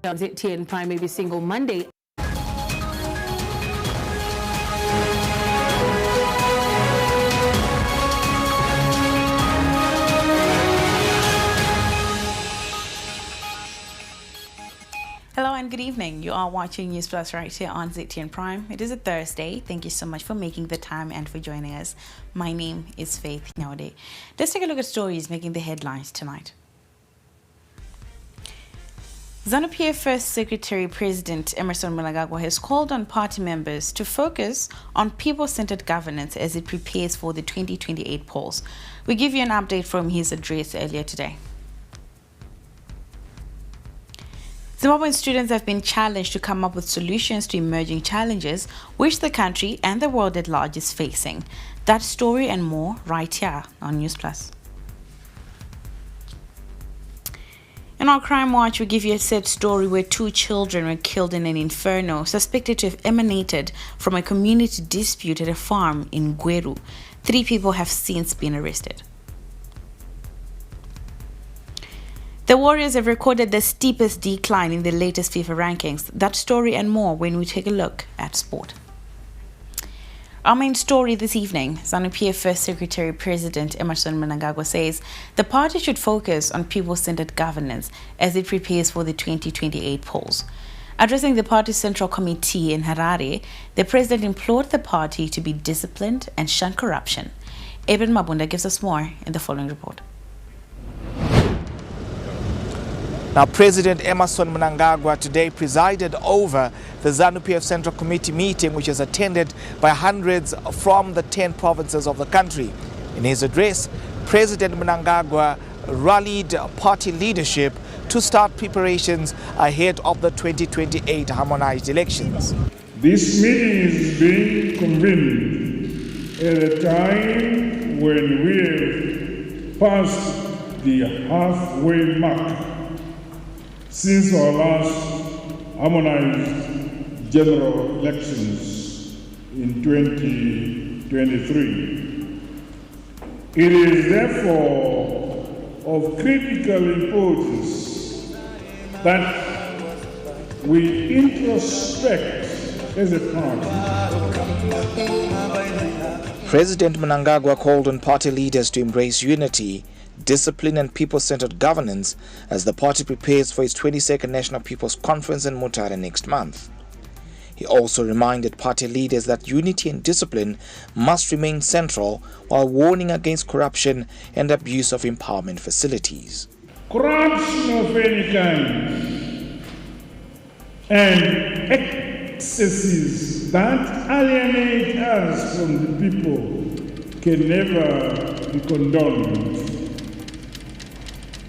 On ZTN Prime every single Monday. Hello and good evening. You are watching News Plus right here on ZTN Prime. It is a Thursday. Thank you so much for making the time and for joining us. My name is Faith Nyaude. Let's take a look at stories making the headlines tonight. ZANU-PF First Secretary President Emmerson Mnangagwa has called on party members to focus on people-centered governance as it prepares for the 2028 polls. We give you an update from his address earlier today. Zimbabwean students have been challenged to come up with solutions to emerging challenges which the country and the world at large is facing. That story and more right here on News Plus. In our Crime Watch, we give you a sad story where 2 children were killed in an inferno suspected to have emanated from a community dispute at a farm in Gweru. 3 people have since been arrested. The Warriors have recorded the steepest decline in the latest FIFA rankings. That story and more when we take a look at sport. Our main story this evening, ZANU-PF First Secretary President Emmerson Mnangagwa says the party should focus on people-centered governance as it prepares for the 2028 polls. Addressing the party's Central Committee in Harare, the president implored the party to be disciplined and shun corruption. Eben Mabunda gives us more in the following report. Now, President Emmerson Mnangagwa today presided over the ZANU-PF Central Committee meeting, which is attended by hundreds from the 10 provinces of the country. In his address, President Mnangagwa rallied party leadership to start preparations ahead of the 2028 harmonized elections. This meeting is being convened at a time when we have passed the halfway mark since our last harmonized general elections in 2023. It is therefore of critical importance that we introspect as a party. President Mnangagwa called on party leaders to embrace unity, discipline and people-centered governance as the party prepares for its 22nd National People's Conference in Mutare next month. He also reminded party leaders that unity and discipline must remain central while warning against corruption and abuse of empowerment facilities. Corruption of any kind and excesses that alienate us from the people can never be condoned.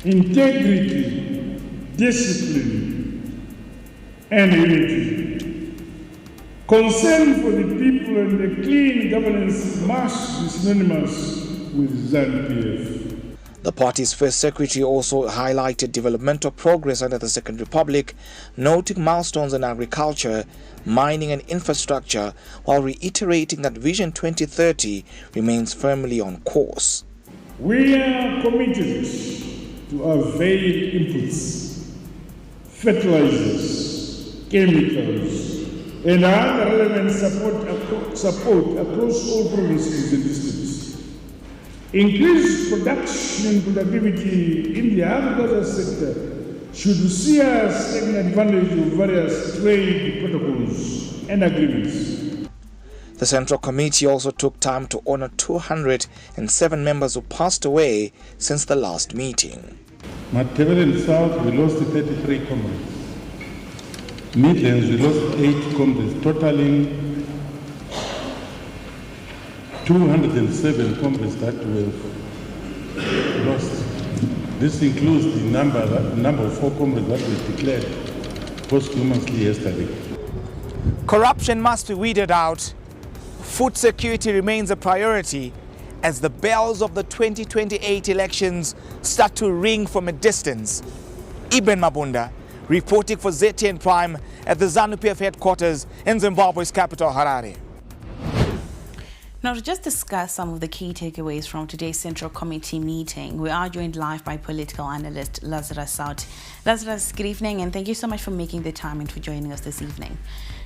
Integrity, discipline, and unity. Concern for the people and the clean governance must be synonymous with ZANU-PF. The party's first secretary also highlighted developmental progress under the Second Republic, noting milestones in agriculture, mining and infrastructure, while reiterating that Vision 2030 remains firmly on course. We are committed to avail inputs, fertilizers, chemicals, and other relevant support across all provinces and districts. Increased production and productivity in the agricultural sector should see us taking advantage of various trade protocols and agreements. The Central Committee also took time to honor 207 members who passed away since the last meeting. Matebele South, we lost 33 comrades. Midlands, we lost 8 comrades, totaling 207 comrades that were lost. This includes the number of 4 comrades that were declared posthumously yesterday. Corruption must be weeded out. Food security remains a priority as the bells of the 2028 elections start to ring from a distance. Eben Mabunda, reporting for ZTN Prime at the ZANU-PF headquarters in Zimbabwe's capital, Harare. Now, to just discuss some of the key takeaways from today's Central Committee meeting, we are joined live by political analyst Lazarus South. Lazarus, good evening, and thank you so much for making the time and for joining us this evening.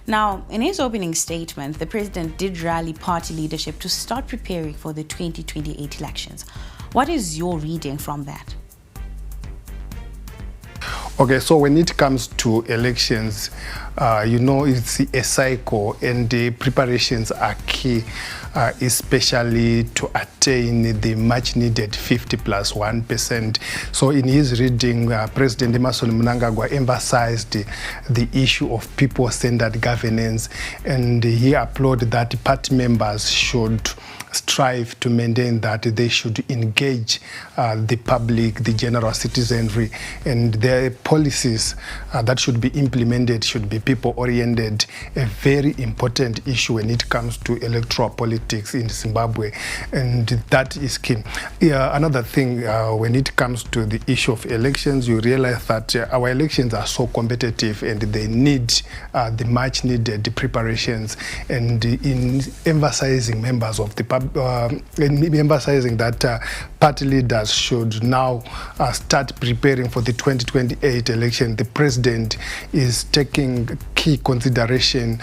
Now, in his opening statement, the president did rally party leadership to start preparing for the 2028 elections. What is your reading from that? Okay, so when it comes to elections, it's a cycle, and the preparations are key, especially to attain the much needed 50+1%. So in his reading, President Emmerson Mnangagwa emphasized the issue of people-centered governance, and he applauded that party members should strive to maintain that they should engage the public, the general citizenry, and their policies that should be implemented should be people-oriented, a very important issue when it comes to electoral politics in Zimbabwe, and that is key. Another thing, when it comes to the issue of elections, you realize that our elections are so competitive and they need the much-needed preparations, and in emphasizing members of the emphasizing that party leaders should now start preparing for the 2028 election. The president is taking key consideration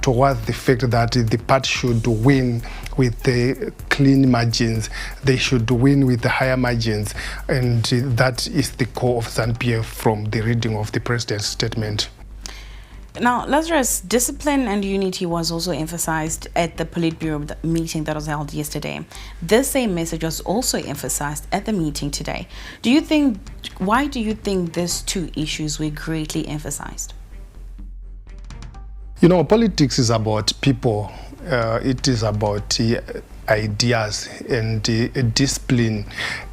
towards the fact that the party should win with the clean margins. They should win with the higher margins, and that is the core of ZANU-PF from the reading of the president's statement. Now, Lazarus, discipline and unity was also emphasized at the Politburo meeting that was held yesterday. This same message was also emphasized at the meeting today. Why do you think these two issues were greatly emphasized? Politics is about people. It is about ideas, and discipline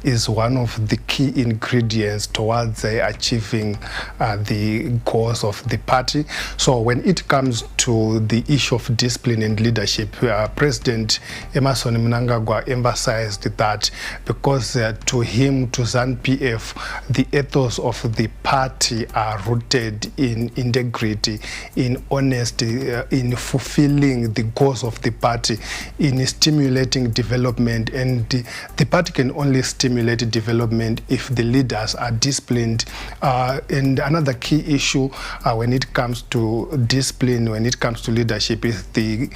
is one of the key ingredients towards achieving the goals of the party. So when it comes to the issue of discipline and leadership, President Emmerson Mnangagwa emphasized that because to him, to ZANU-PF, the ethos of the party are rooted in integrity, in honesty, in fulfilling the goals of the party, in stimulating development, and the party can only stimulate development if the leaders are disciplined. And another key issue when it comes to discipline, when it comes to leadership, is the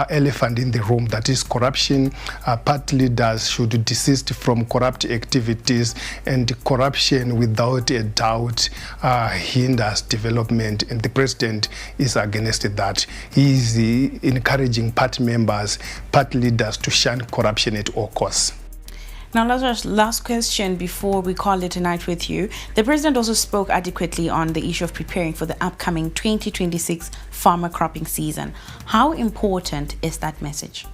elephant in the room, that is corruption. Party leaders should desist from corrupt activities, and corruption without a doubt hinders development, and the president is against that. He is encouraging party members, party leaders to shun corruption at all costs. Now, Lazarus, last question before we call it a night with you. The president also spoke adequately on the issue of preparing for the upcoming 2026 farmer cropping season. How important is that message?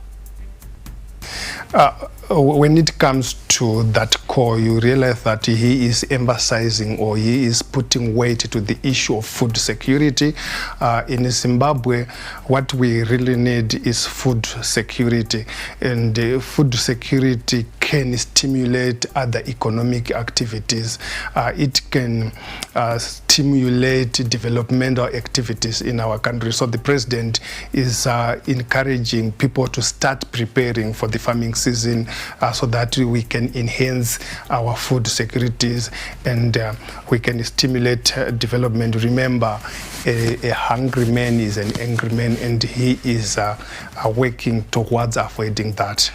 When it comes to that core, you realize that he is emphasizing, or he is putting weight to the issue of food security. In Zimbabwe, what we really need is food security, and food security can stimulate other economic activities. It can stimulate developmental activities in our country. So the president is encouraging people to start preparing for the farming season so that we can enhance our food securities, and we can stimulate development. Remember, a hungry man is an angry man, and he is working towards avoiding that.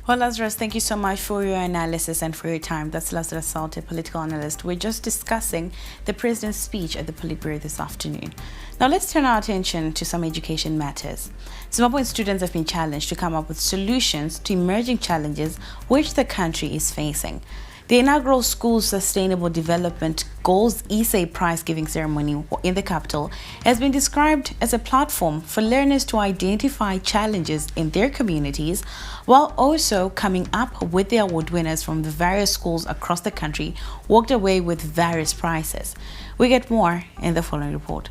Well, Lazarus, thank you so much for your analysis and for your time. That's Lazarus South, a political analyst. We're just discussing the president's speech at the Politburo this afternoon. Now, let's turn our attention to some education matters. Zimbabwean students have been challenged to come up with solutions to emerging challenges which the country is facing. The inaugural School Sustainable Development Goals ESA prize-giving ceremony in the capital has been described as a platform for learners to identify challenges in their communities, while also coming up with the award winners from the various schools across the country walked away with various prizes. We get more in the following report.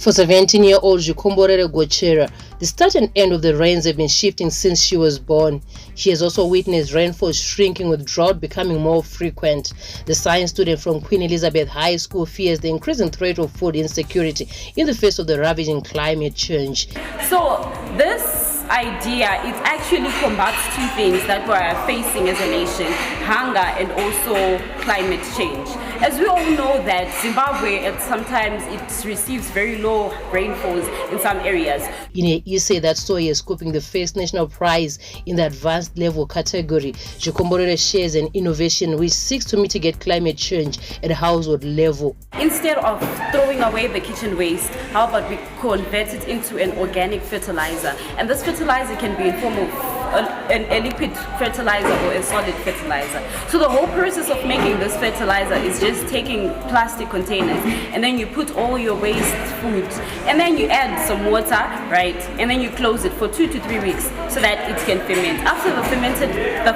For 17-year-old Jukumborere Gochera, the start and end of the rains have been shifting since she was born. She has also witnessed rainfall shrinking with drought becoming more frequent. The science student from Queen Elizabeth High School fears the increasing threat of food insecurity in the face of the ravaging climate change. So this idea, it actually combats two things that we're facing as a nation: hunger and also climate change. As we all know that Zimbabwe sometimes it receives very low rainfalls in some areas. You say that soy is scooping the first national prize in the advanced level category. Jukumborere shares an innovation which seeks to mitigate climate change at a household level. Instead of throwing away the kitchen waste, how about we convert it into an organic fertilizer? And this fertilizer can be in form of a liquid fertilizer or a solid fertilizer. So the whole process of making this fertilizer is just taking plastic containers and then you put all your waste food and then you add some water, right? And then you close it for 2 to 3 weeks so that it can ferment. After the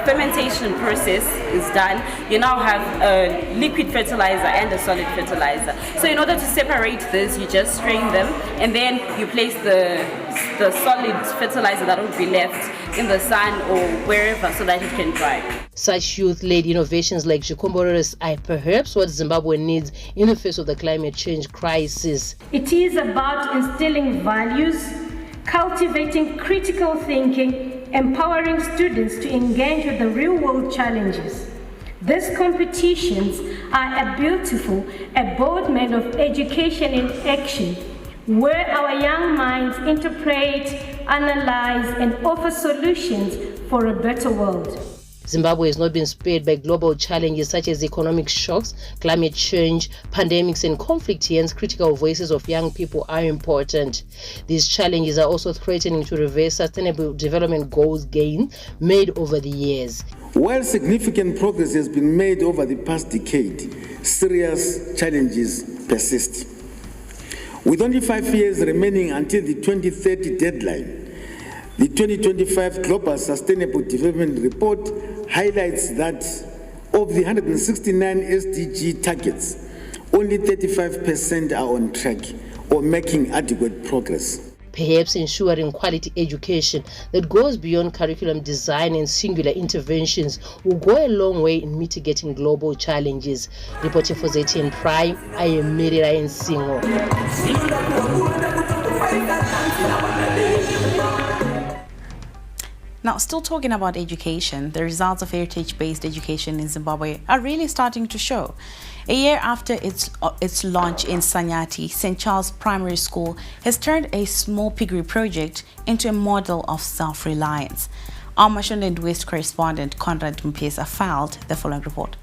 fermentation process is done, you now have a liquid fertilizer and a solid fertilizer. So in order to separate this, you just strain them and then you place the solid fertilizer that will be left in the sun or wherever so that it can dry. Such youth-led innovations like Jukumborere's are perhaps what Zimbabwe needs in the face of the climate change crisis. It is about instilling values, cultivating critical thinking, empowering students to engage with the real-world challenges. These competitions are a beautiful embodiment of education in action, where our young minds interpret, analyze, and offer solutions for a better world. Zimbabwe has not been spared by global challenges such as economic shocks, climate change, pandemics, and conflict. Hence, critical voices of young people are important. These challenges are also threatening to reverse sustainable development goals gained made over the years. While significant progress has been made over the past decade, serious challenges persist. With only 5 years remaining until the 2030 deadline, the 2025 Global Sustainable Development Report highlights that of the 169 SDG targets, only 35% are on track or making adequate progress. Perhaps ensuring quality education that goes beyond curriculum design and singular interventions will go a long way in mitigating global challenges. Reporting for ZTN Prime, I am Mirira Nsingo. Now, still talking about education, the results of heritage-based education in Zimbabwe are really starting to show. A year after its launch in Sanyati, St. Charles Primary School has turned a small piggery project into a model of self-reliance. Our Mashonaland West correspondent Conrad Mpesa filed the following report.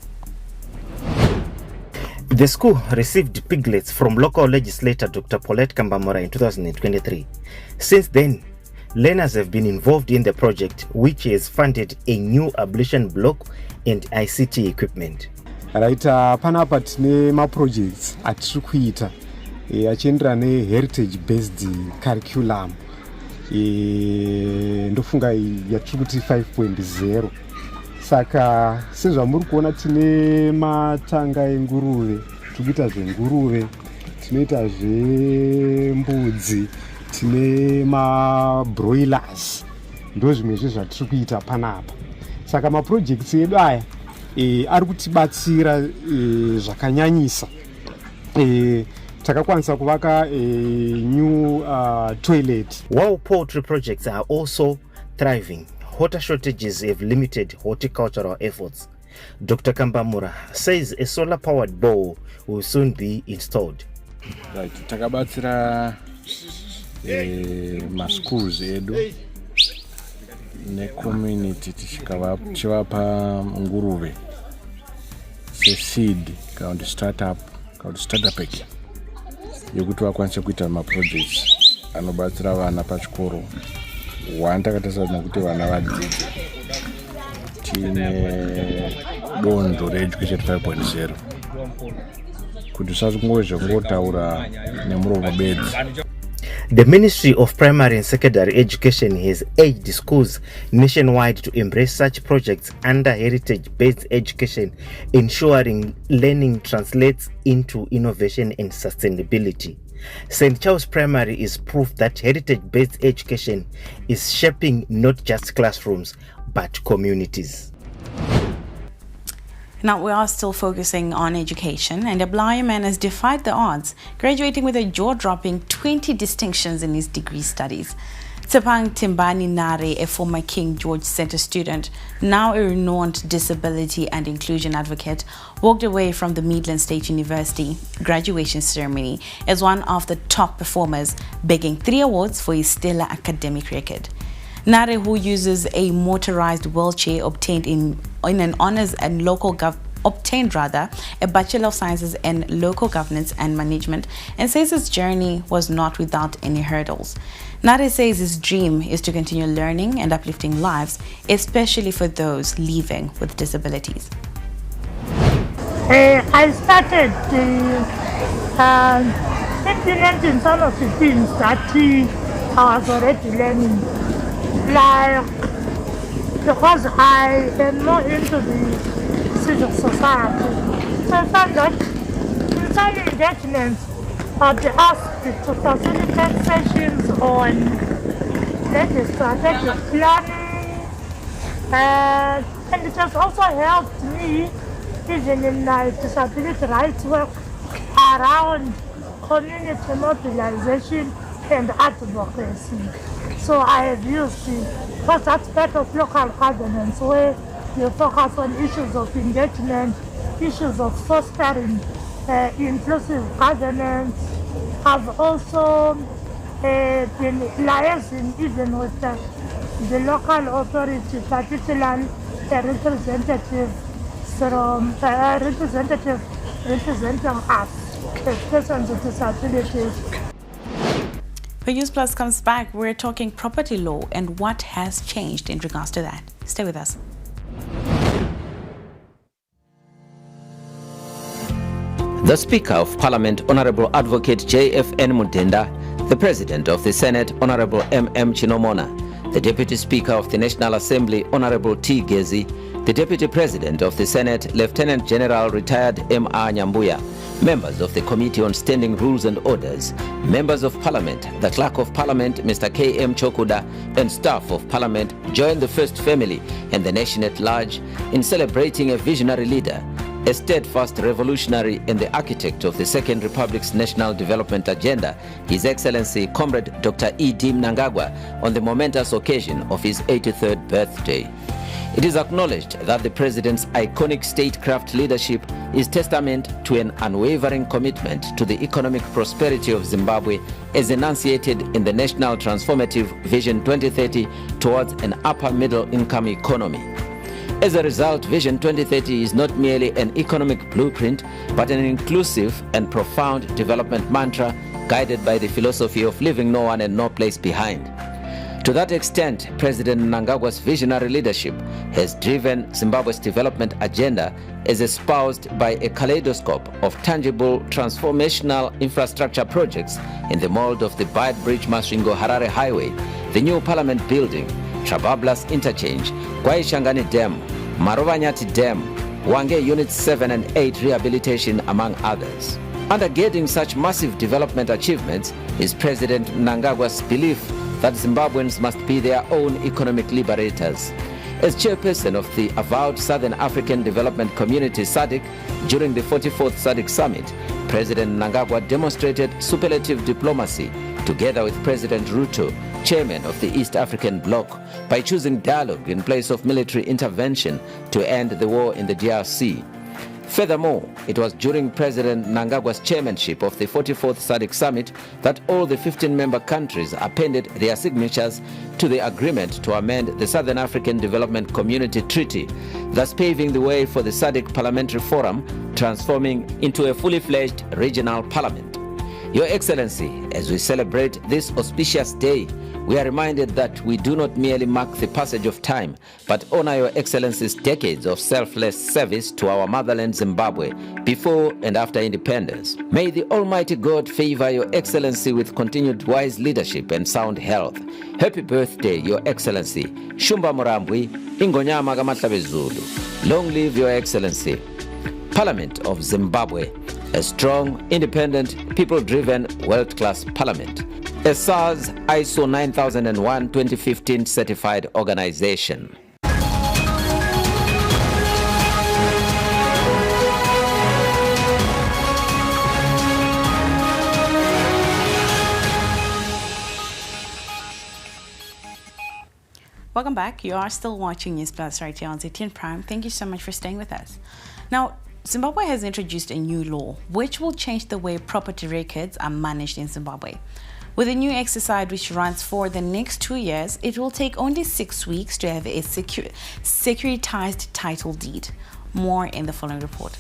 The school received piglets from local legislator Dr. Paulette Kambamura in 2023. Since then, learners have been involved in the project, which has funded a new ablution block and ICT equipment. Right, panapa tine ma-projects atiri kuita achienderana ne-heritage based curriculum ndofunga yatiri kuti 5.0. Saka sezvamuri kuona tine matanga enguruve, tiri kuita zvenguruve, tinoita zvembudzi, tine ma-broilers, ndo zvimwe zvezvatiri kuita panapa. Saka ma-projects edu aya ari kutibatsira zvakanyanyisa. Takakwanisa kuvaka new toilet. While poultry projects are also thriving, water shortages have limited horticultural efforts. Dr. Kambamura says a solar-powered bowl will soon be installed. Right, takabatsira ma-schools edu ne-community tichivapa nguruve se-seed kana kuti startup eki yokuti vakwanise kuita ma-projects anobatsira vana pachikoro. One takatarisa nokuti vana vadzidze. Tine donzvo re-education 5.0 kuti usazongotaura nemuromo bedzi. The Ministry of Primary and Secondary Education has urged schools nationwide to embrace such projects under heritage-based education, ensuring learning translates into innovation and sustainability. St. Charles Primary is proof that heritage-based education is shaping not just classrooms, but communities. Now, we are still focusing on education, and a blind man has defied the odds, graduating with a jaw-dropping 20 distinctions in his degree studies. Tsepang Timbani Nare, a former King George Center student, now a renowned disability and inclusion advocate, walked away from the Midland State University graduation ceremony as one of the top performers, bagging 3 awards for his stellar academic record. Nare, who uses a motorized wheelchair obtained in an honors and obtained a Bachelor of Sciences in Local Governance and Management, and says his journey was not without any hurdles. Nare says his dream is to continue learning and uplifting lives, especially for those living with disabilities. I started implementing some of the things that I was already learning, like because I am more into the civil society. So I found that in some engagements I'd be asked to facilitate sessions on strategic planning, and it has also helped me even in my disability rights work around community mobilization and advocacy. So I have used it, because that's part of local governance where you focus on issues of engagement, issues of fostering inclusive governance. I've also been liaising even with the local authority, particularly the representative from representing us as persons with disabilities. When News Plus comes back, we're talking property law and what has changed in regards to that. Stay with us. The Speaker of Parliament, Honorable Advocate J.F.N. Mutenda, the President of the Senate, Honorable M.M. Chinomona, the Deputy Speaker of the National Assembly, Honorable T. Gezi, the Deputy President of the Senate, Lieutenant General Retired M.R. Nyambuya, members of the Committee on Standing Rules and Orders, members of Parliament, the Clerk of Parliament, Mr. K.M. Chokuda, and staff of Parliament join the First Family and the nation at large in celebrating a visionary leader, a steadfast revolutionary and the architect of the Second Republic's National Development Agenda, His Excellency Comrade Dr. E.D. Mnangagwa, on the momentous occasion of his 83rd birthday. It is acknowledged that the President's iconic statecraft leadership is testament to an unwavering commitment to the economic prosperity of Zimbabwe as enunciated in the National Transformative Vision 2030 towards an upper middle income economy. As a result, Vision 2030 is not merely an economic blueprint, but an inclusive and profound development mantra guided by the philosophy of leaving no one and no place behind. To that extent, President Mnangagwa's visionary leadership has driven Zimbabwe's development agenda as espoused by a kaleidoscope of tangible transformational infrastructure projects in the mold of the Bad Bridge Masvingo Harare Highway, the new Parliament building, Trabablas Interchange, Hlanganani Dam, Marovanyati Dam, Wange Units 7 and 8 rehabilitation, among others. Undergirding such massive development achievements is President Mnangagwa's belief that Zimbabweans must be their own economic liberators. As chairperson of the avowed Southern African Development Community SADC during the 44th SADC Summit, President Mnangagwa demonstrated superlative diplomacy together with President Ruto, chairman of the East African Bloc, by choosing dialogue in place of military intervention to end the war in the DRC. Furthermore, it was during President Mnangagwa's chairmanship of the 44th SADC Summit that all the 15-member countries appended their signatures to the agreement to amend the Southern African Development Community Treaty, thus paving the way for the SADC Parliamentary Forum, transforming into a fully fledged regional parliament. Your Excellency, as we celebrate this auspicious day, we are reminded that we do not merely mark the passage of time, but honor Your Excellency's decades of selfless service to our motherland Zimbabwe before and after independence. May the Almighty God favor Your Excellency with continued wise leadership and sound health. Happy birthday, Your Excellency. Shumba Murambwi, Ingonyama Gamatlabezulu. Long live Your Excellency. Parliament of Zimbabwe, a strong, independent, people-driven, world-class parliament. A SARS ISO 9001-2015 certified organization. Welcome back. You are still watching News Plus right here on ZTN Prime. Thank you so much for staying with us. Now, Zimbabwe has introduced a new law which will change the way property records are managed in Zimbabwe. With a new exercise which runs for the next 2 years, it will take only 6 weeks to have a securitized title deed. More in the following report.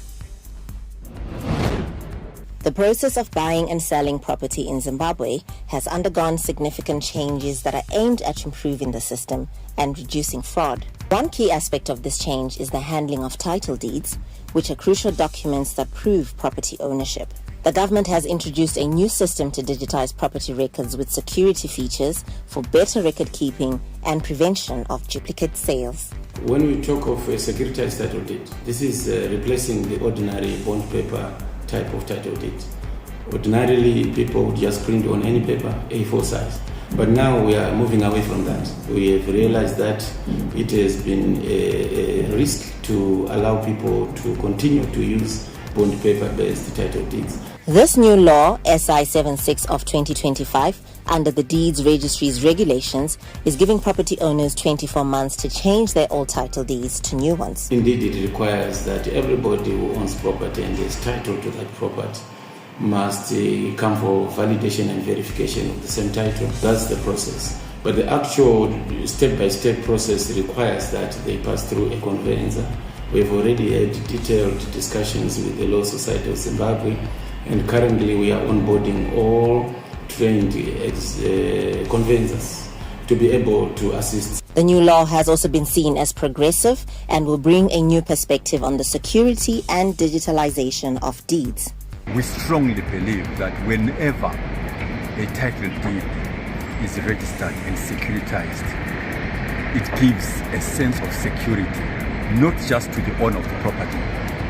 The process of buying and selling property in Zimbabwe has undergone significant changes that are aimed at improving the system and reducing fraud. One key aspect of this change is the handling of title deeds, which are crucial documents that prove property ownership. The government has introduced a new system to digitize property records with security features for better record keeping and prevention of duplicate sales. When we talk of a securitized title deed, this is replacing the ordinary bond paper type of title deed. Ordinarily, people would just print on any paper, A4 size. But now we are moving away from that. We have realized that it has been a risk to allow people to continue to use bond paper-based title deeds. This new law, SI 76 of 2025, under the Deeds Registry's regulations, is giving property owners 24 months to change their old title deeds to new ones. Indeed, it requires that everybody who owns property and is titled to that property must come for validation and verification of the same title. That's the process. But the actual step-by-step process requires that they pass through a conveyancer. We've already had detailed discussions with the Law Society of Zimbabwe, and currently we are onboarding all trained conveyancers to be able to assist. The new law has also been seen as progressive and will bring a new perspective on the security and digitalization of deeds. We strongly believe that whenever a title deed is registered and securitized, it gives a sense of security, not just to the owner of the property,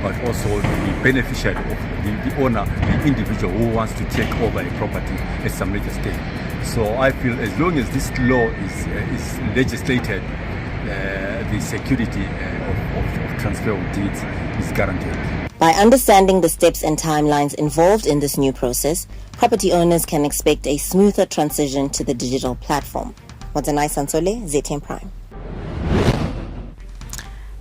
but also the beneficiary of the owner, the individual who wants to take over a property at some later stage. So I feel as long as this law is legislated, the security of transfer of deeds is guaranteed. By understanding the steps and timelines involved in this new process, property owners can expect a smoother transition to the digital platform. Sanganai Sansole, ZTN Prime.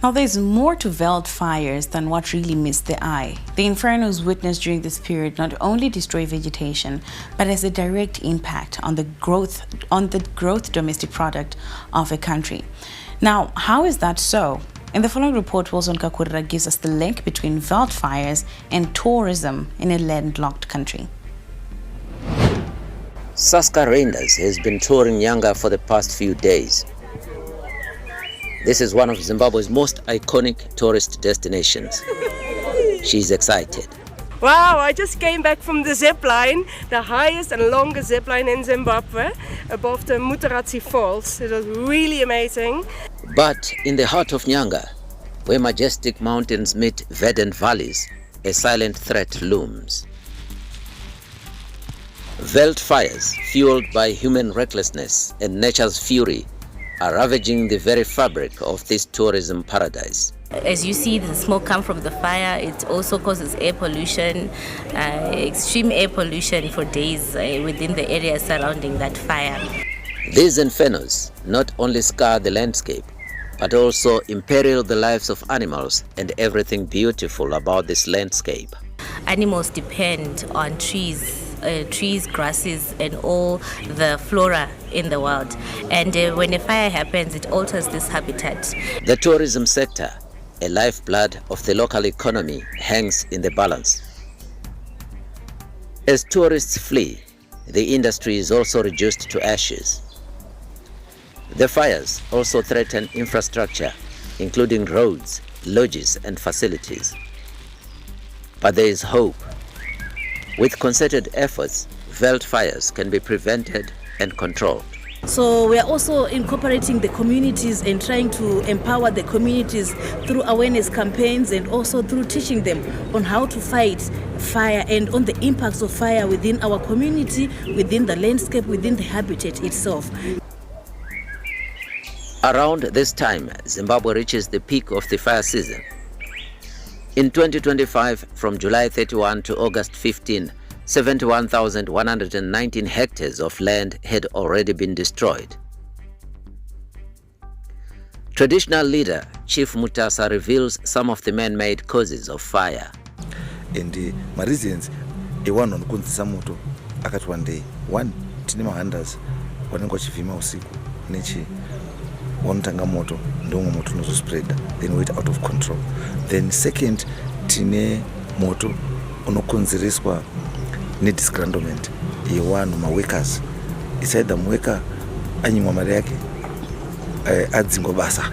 Now, there's more to veld fires than what really meets the eye. The infernos witnessed during this period not only destroy vegetation, but has a direct impact on the growth domestic product of a country. Now, how is that so? In the following report, Wilson Kakurira gives us the link between veld fires and tourism in a landlocked country. Saska Reinders has been touring Nyanga for the past few days. This is one of Zimbabwe's most iconic tourist destinations. She's excited. Wow, I just came back from the zip line, the highest and longest zip line in Zimbabwe, above the Mutaratsi Falls. It was really amazing. But in the heart of Nyanga, where majestic mountains meet verdant valleys, a silent threat looms. Veld fires, fueled by human recklessness and nature's fury, are ravaging the very fabric of this tourism paradise. As you see, the smoke comes from the fire. It also causes air pollution, extreme air pollution for days within the area surrounding that fire. These infernos not only scar the landscape, but also imperil the lives of animals and everything beautiful about this landscape. Animals depend on trees, grasses, and all the flora in the world. And when a fire happens, it alters this habitat. The tourism sector, a lifeblood of the local economy, hangs in the balance. As tourists flee, the industry is also reduced to ashes. The fires also threaten infrastructure, including roads, lodges, and facilities. But there is hope. With concerted efforts, veld fires can be prevented and controlled. So we are also incorporating the communities and trying to empower the communities through awareness campaigns and also through teaching them on how to fight fire and on the impacts of fire within our community, within the landscape, within the habitat itself. Around this time, Zimbabwe reaches the peak of the fire season. In 2025, from July 31 to August 15, 71,119 hectares of land had already been destroyed. Traditional leader Chief Mutasa reveals some of the man-made causes of fire. And my reasons, one on kunzisa moto, akati one day, one tine mahanders, wanengo chifima usiku, nechi, one tanga moto, ndongo moto nozo spread, then wait out of control. Then second, tine moto, unokonziriswa ne disgruntlement. One ma workers, inside the worker, anyimwa mali yake, adzingo basa.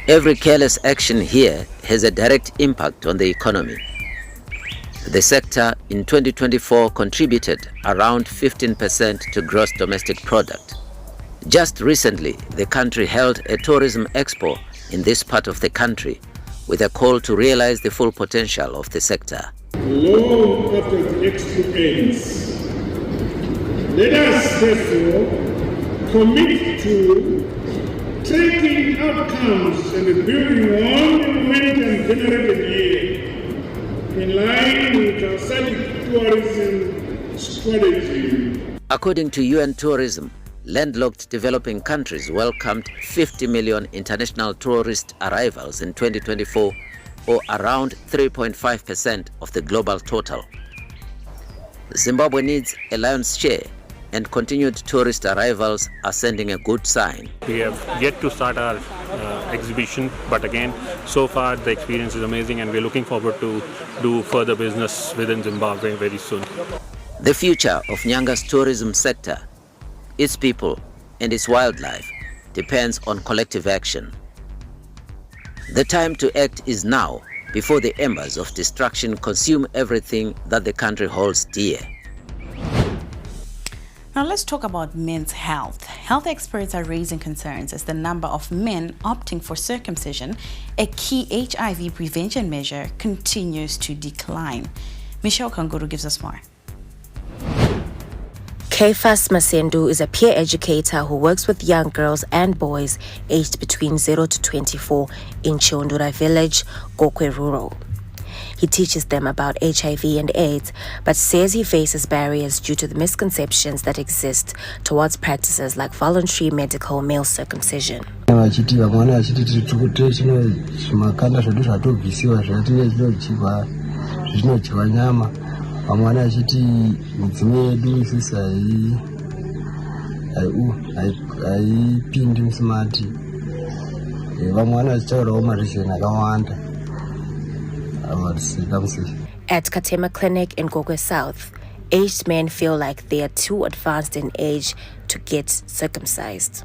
Every careless action here has a direct impact on the economy. The sector in 2024 contributed around 15% to gross domestic product. Just recently, the country held a tourism expo in this part of the country with a call to realize the full potential of the sector. Long after the expo ends, let us therefore commit to taking outcomes and building on the momentum generated here in line with our tourism strategy. According to UN Tourism, landlocked developing countries welcomed 50 million international tourist arrivals in 2024, or around 3.5% of the global total. Zimbabwe needs a lion's share, and continued tourist arrivals are sending a good sign. We have yet to start our exhibition, but again, so far the experience is amazing and we're looking forward to do further business within Zimbabwe very soon. The future of Nyanga's tourism sector, its people and its wildlife depends on collective action. The time to act is now, before the embers of destruction consume everything that the country holds dear. Now let's talk about men's health. Health experts are raising concerns as the number of men opting for circumcision, a key HIV prevention measure, continues to decline. Michelle Kanguru gives us more. Kefas Masendu is a peer educator who works with young girls and boys aged between 0 to 24 in Chiondura village, Gokwe Rural. He teaches them about HIV and AIDS, but says he faces barriers due to the misconceptions that exist towards practices like voluntary medical male circumcision. At Katema Clinic in Gogwe South, aged men feel like they are too advanced in age to get circumcised.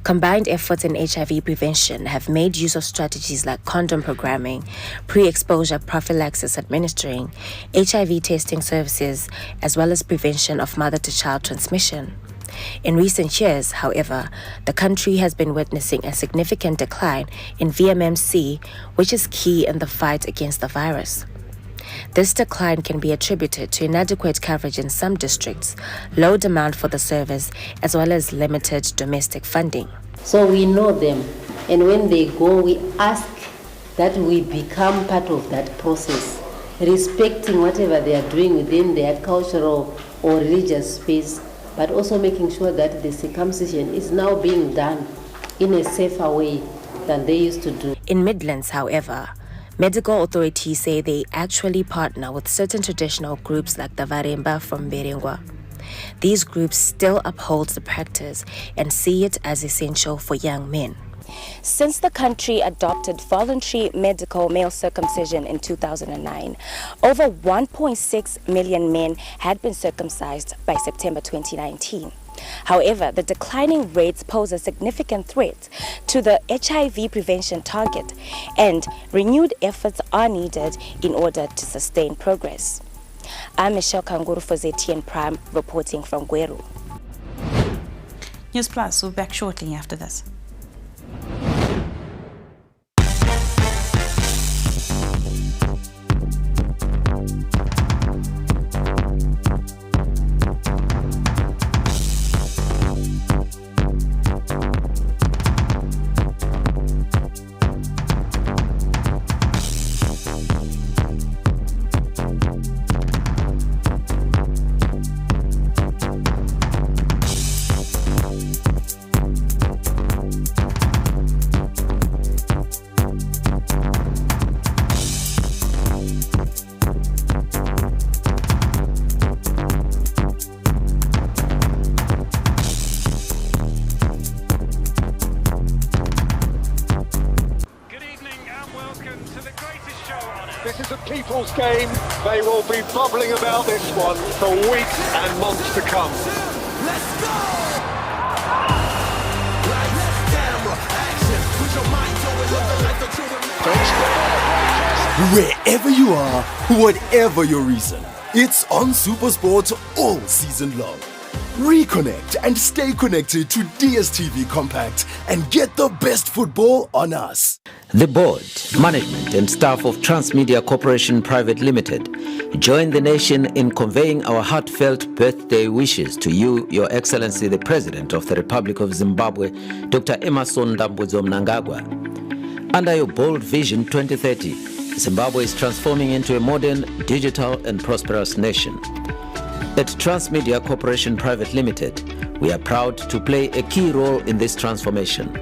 Combined efforts in HIV prevention have made use of strategies like condom programming, pre-exposure prophylaxis administering, HIV testing services, as well as prevention of mother-to-child transmission. In recent years, however, the country has been witnessing a significant decline in VMMC, which is key in the fight against the virus. This decline can be attributed to inadequate coverage in some districts, low demand for the service, as well as limited domestic funding. So we know them, and when they go, we ask that we become part of that process, respecting whatever they are doing within their cultural or religious space, but also making sure that the circumcision is now being done in a safer way than they used to do. In Midlands, however, medical authorities say they actually partner with certain traditional groups like the Varemba from Berengwa. These groups still uphold the practice and see it as essential for young men. Since the country adopted voluntary medical male circumcision in 2009, over 1.6 million men had been circumcised by September 2019. However, the declining rates pose a significant threat to the HIV prevention target, and renewed efforts are needed in order to sustain progress. I'm Michelle Kanguru for ZTN Prime, reporting from Gweru. News Plus will be back shortly after this. This is a people's game. They will be bubbling about this one for weeks and months to come. Let's go! Lights, camera, action. Put your mind on it, look the lights that you wherever you are, whatever your reason, it's on SuperSport all season long. Reconnect and stay connected to DSTV Compact and get the best football on us. The board, management and staff of Transmedia Corporation Private Limited join the nation in conveying our heartfelt birthday wishes to you, Your Excellency the President of the Republic of Zimbabwe, Dr. Emmerson Dambudzo Mnangagwa. Under your bold vision 2030, Zimbabwe is transforming into a modern, digital and prosperous nation. At Transmedia Corporation Private Limited, we are proud to play a key role in this transformation.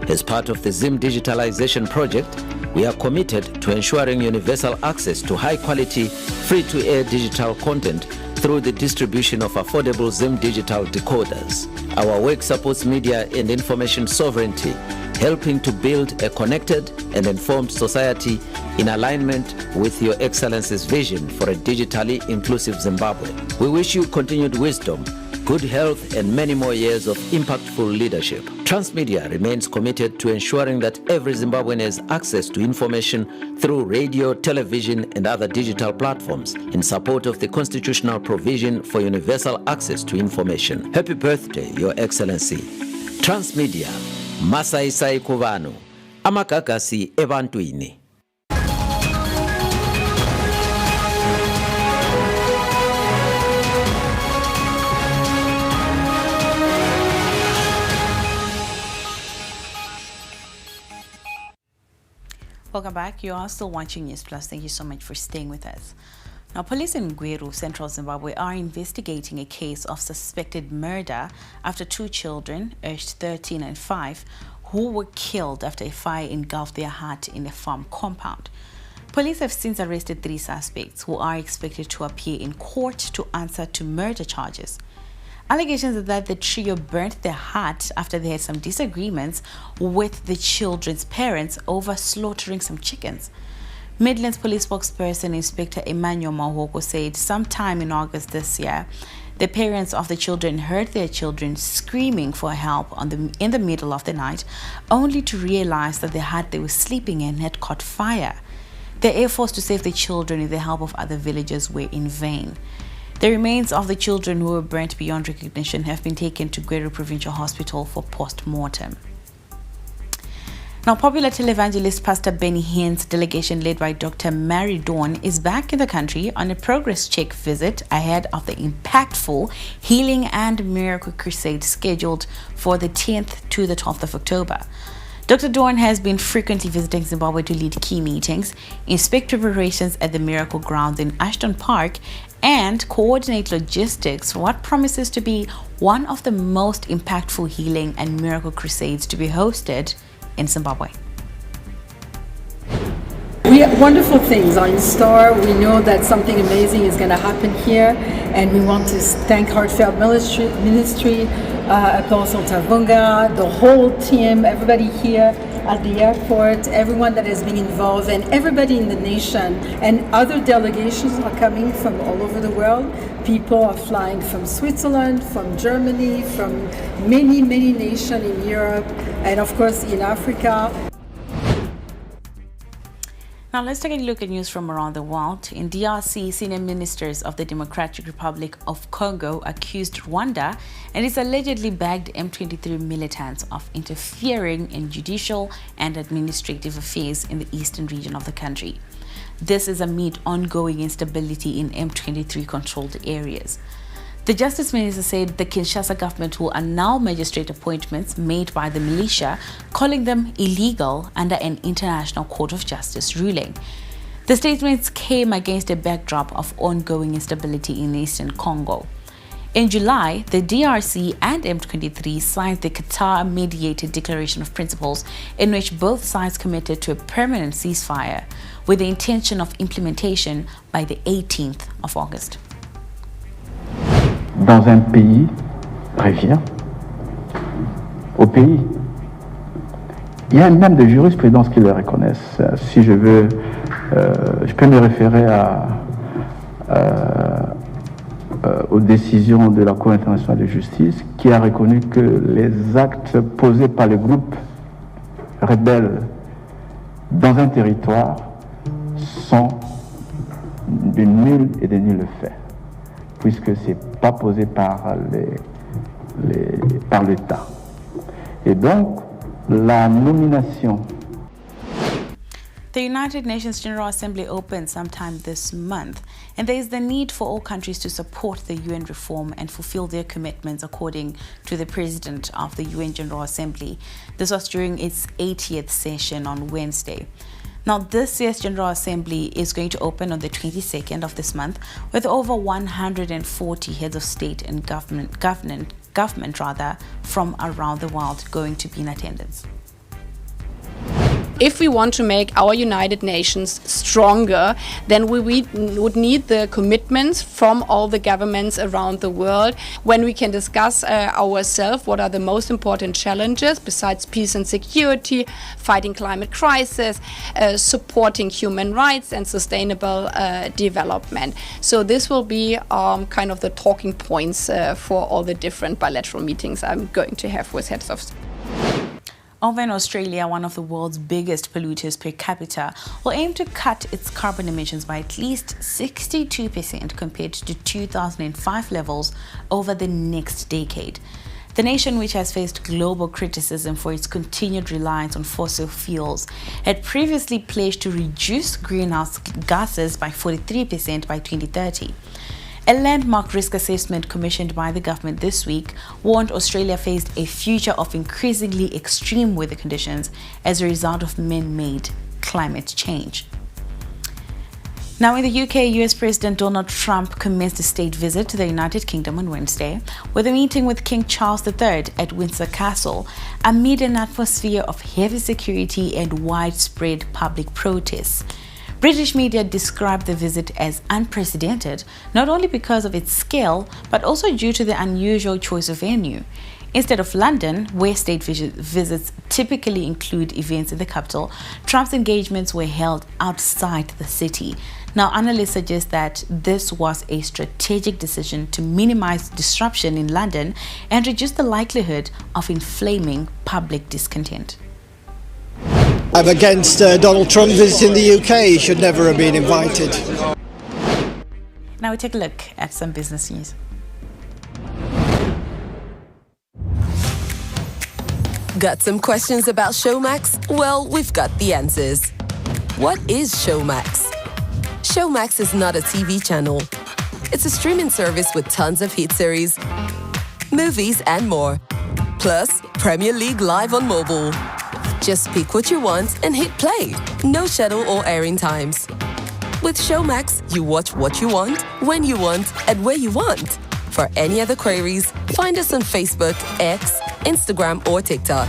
As part of the Zim digitalization project, we are committed to ensuring universal access to high-quality, free-to-air digital content through the distribution of affordable Zim digital decoders. Our work supports media and information sovereignty, helping to build a connected and informed society in alignment with Your Excellency's vision for a digitally inclusive Zimbabwe. We wish you continued wisdom, good health, and many more years of impactful leadership. Transmedia remains committed to ensuring that every Zimbabwean has access to information through radio, television, and other digital platforms in support of the constitutional provision for universal access to information. Happy birthday, Your Excellency. Transmedia, Masaisai Kuvanu, Amakakasi Evantuini. Welcome back. You are still watching News Plus. Thank you so much for staying with us. Now, police in Gweru, central Zimbabwe, are investigating a case of suspected murder after two children, aged 13 and 5, who were killed after a fire engulfed their hut in a farm compound. Police have since arrested 3 suspects who are expected to appear in court to answer to murder charges. Allegations are that the trio burnt their hut after they had some disagreements with the children's parents over slaughtering some chickens. Midlands Police spokesperson Inspector Emmanuel Mahoko said sometime in August this year, the parents of the children heard their children screaming for help in the middle of the night, only to realize that the hut they were sleeping in had caught fire. Their efforts to save the children with the help of other villagers were in vain. The remains of the children who were burnt beyond recognition have been taken to Gweru Provincial Hospital for post-mortem. Now, popular televangelist Pastor Benny Hinn's delegation led by Dr. Mary Dawn is back in the country on a progress check visit ahead of the impactful Healing and Miracle Crusade scheduled for the 10th to the 12th of October. Dr. Dawn has been frequently visiting Zimbabwe to lead key meetings, inspect preparations at the Miracle Grounds in Ashton Park, and coordinate logistics for what promises to be one of the most impactful healing and miracle crusades to be hosted in Zimbabwe. Wonderful things are in store. We know that something amazing is going to happen here, and we want to thank Heartfelt Ministry, Apostle Tavunga, the whole team, everybody here at the airport, everyone that has been involved, and everybody in the nation. And other delegations are coming from all over the world. People are flying from Switzerland, from Germany, from many, many nations in Europe, and of course in Africa. Now let's take a look at news from around the world. In DRC, senior ministers of the Democratic Republic of Congo accused Rwanda and its allegedly backed M23 militants of interfering in judicial and administrative affairs in the eastern region of the country. This is amid ongoing instability in M23-controlled areas. The Justice Minister said the Kinshasa government will annul magistrate appointments made by the militia, calling them illegal under an International Court of Justice ruling. The statements came against a backdrop of ongoing instability in eastern Congo. In July, the DRC and M23 signed the Qatar-mediated Declaration of Principles, in which both sides committed to a permanent ceasefire, with the intention of implementation by the 18th of August. Dans un pays prévient au pays. Il y a même des jurisprudences qui le reconnaissent. Si je veux, je peux me référer aux décisions de la Cour internationale de justice qui a reconnu que les actes posés par les groupes rebelles dans un territoire sont de nul et de nul fait, puisque ce n'est pas posé par l'État. Et donc, la nomination. The United Nations General Assembly opens sometime this month, and there is the need for all countries to support the UN reform and fulfill their commitments, according to the President of the UN General Assembly. This was during its 80th session on Wednesday. Now, this year's General Assembly is going to open on the 22nd of this month, with over 140 heads of state and government from around the world going to be in attendance. If we want to make our United Nations stronger, then we would need the commitments from all the governments around the world, when we can discuss ourselves what are the most important challenges besides peace and security, fighting climate crisis, supporting human rights and sustainable development. So this will be kind of the talking points for all the different bilateral meetings I'm going to have with heads of state. Over in Australia, one of the world's biggest polluters per capita, will aim to cut its carbon emissions by at least 62% compared to 2005 levels over the next decade. The nation, which has faced global criticism for its continued reliance on fossil fuels, had previously pledged to reduce greenhouse gases by 43% by 2030. A landmark risk assessment commissioned by the government this week warned Australia faced a future of increasingly extreme weather conditions as a result of man-made climate change. Now, in the UK, US President Donald Trump commenced a state visit to the United Kingdom on Wednesday, with a meeting with King Charles III at Windsor Castle, amid an atmosphere of heavy security and widespread public protests. British media described the visit as unprecedented, not only because of its scale, but also due to the unusual choice of venue. Instead of London, where state visits typically include events in the capital, Trump's engagements were held outside the city. Now, analysts suggest that this was a strategic decision to minimize disruption in London and reduce the likelihood of inflaming public discontent. I'm against Donald Trump visiting the UK. He should never have been invited. Now we take a look at some business news. Got some questions about Showmax? Well, we've got the answers. What is Showmax? Showmax is not a TV channel. It's a streaming service with tons of hit series, movies, and more. Plus, Premier League live on mobile. Just pick what you want and hit play. No schedule or airing times. With Showmax, you watch what you want, when you want, and where you want. For any other queries, find us on Facebook, X, Instagram, or TikTok.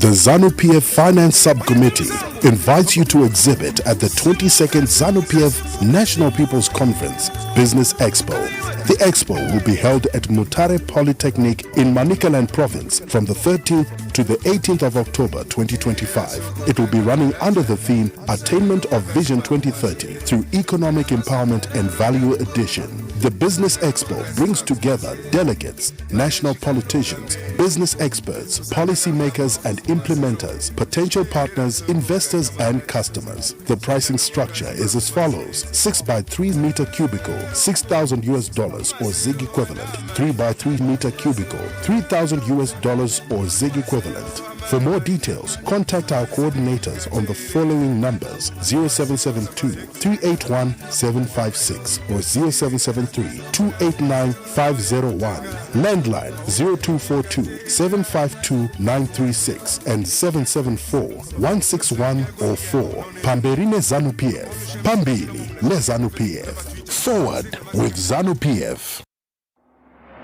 The ZANU-PF Finance Subcommittee invites you to exhibit at the 22nd ZANU-PF National People's Conference Business Expo. The expo will be held at Mutare Polytechnic in Manicaland Province from the 13th to the 18th of October 2025. It will be running under the theme Attainment of Vision 2030 through Economic Empowerment and Value Addition. The Business Expo brings together delegates, national politicians, business experts, policymakers and implementers, potential partners, investors and customers. The pricing structure is as follows: 6 by 3 meter cubicle, $6,000 or ZIG equivalent; 3 by 3 meter cubicle, $3,000 or ZIG equivalent. For more details, contact our coordinators on the following numbers: 0772 381 756 or 0773 289 501, landline 0242 752 936 and 774 161 04. Pamberine ZANU-PF. Pambili le ZANU-PF. Forward with ZANU-PF.